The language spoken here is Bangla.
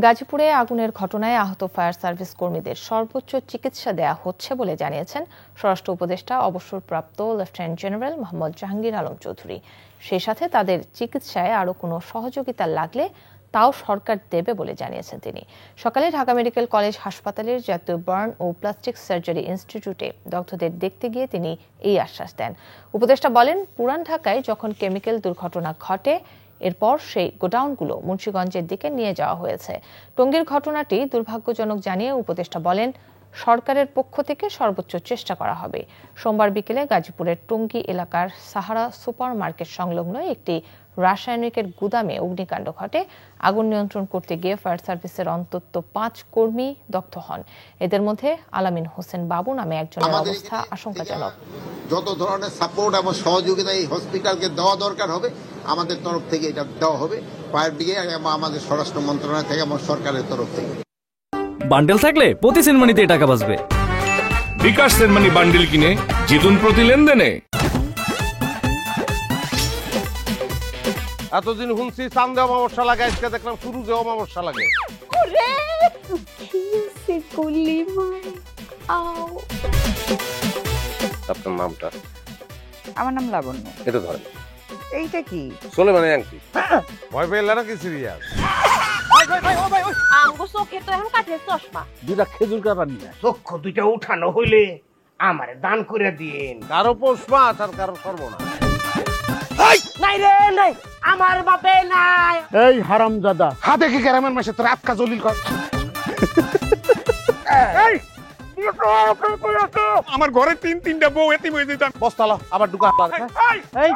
গাজীপুরে আগুনের ঘটনায় আহত ফায়ার সার্ভিস কর্মীদের সর্বোচ্চ চিকিৎসা দেয়া হচ্ছে বলে জানিয়েছেন স্বরাষ্ট্র উপদেষ্টা অবসরপ্রাপ্ত লেফটেন্যান্ট জেনারেল মোহাম্মদ জাহাঙ্গীর আলম চৌধুরী। সেই সাথে তাদের চিকিৎসায় আরও কোনো সহযোগিতা লাগলে তাও সরকার দেবে বলে জানিয়েছেন তিনি। সকালে ঢাকা মেডিকেল কলেজ হাসপাতালের জাতীয় বার্ন ও প্লাস্টিক সার্জারি ইনস্টিটিউটে দগ্ধদের দেখতে গিয়ে তিনি এই আশ্বাস দেন। উপদেষ্টা বলেন, পুরান ঢাকায় যখন কেমিক্যাল দুর্ঘটনা ঘটে এরপর সেই গোডাউনগুলো মুন্সিগঞ্জের দিকে নিয়ে যাওয়া হয়েছে। টঙ্গীর ঘটনাটি দুর্ভাগ্যজনক জানিয়ে উপদেষ্টা বলেন, সরকারের পক্ষ থেকে সর্বোচ্চ চেষ্টা করা হবে। সোমবার বিকেলে গাজীপুরের টঙ্গী এলাকার সাহারা সুপার মার্কেট সংলগ্ন একটি রাসায়নিকের গুদামে অগ্নিকাণ্ড ঘটে। আগুন নিয়ন্ত্রণ করতে গিয়ে ফায়ার সার্ভিসের অন্তত 5 কর্মী দগ্ধ হন। এদের মধ্যে আলামিন হোসেন বাবু নামে একজনের অবস্থা আশঙ্কাজনক। যত ধরনের সাপোর্ট এবং সহযোগিতা এই হসপিটালকে দেওয়া দরকার হবে আমাদের তরফ থেকে এটা দেওয়া হবে, ফায়ার ব্রিগেড এবং আমাদের স্বরাষ্ট্র মন্ত্রণালয় থেকে এবং সরকারের তরফ থেকে। বান্ডেল থাকলে প্রতি সেনমানিতে টাকা বাঁচবে। বিকাশ সেনমানি বান্ডেল কিনে জিতুন প্রতি লেনদেনে। এতদিন শুনছি চান্দে অমাবস্যা লাগে, আজকে দেখলাম সূর্যে অমাবস্যা লাগে। আপনার নামটা? আমার নাম লাবণ্য। এটা ধরেন। এইটা কি? চলে মানে আংটি। ভয় পেলে নাকি সিরিয়াস? দুটা খেজুর কাটা নিয়ে চক্ষু দুইটা উঠানো হইলে আমারে দান করে দিন। কারো পৌষ মাস আর কারো সর্বনাশ। নাই রে নাই, আমার বাপে নাই। এই হারামজাদা, হাতে কি গ্রামের মাসে তোর আটকা জলিল কর। আমার ঘরে তিনটা বউ এতিম হয়ে যেতাম। বস্তালা আবার ঢুকা। এই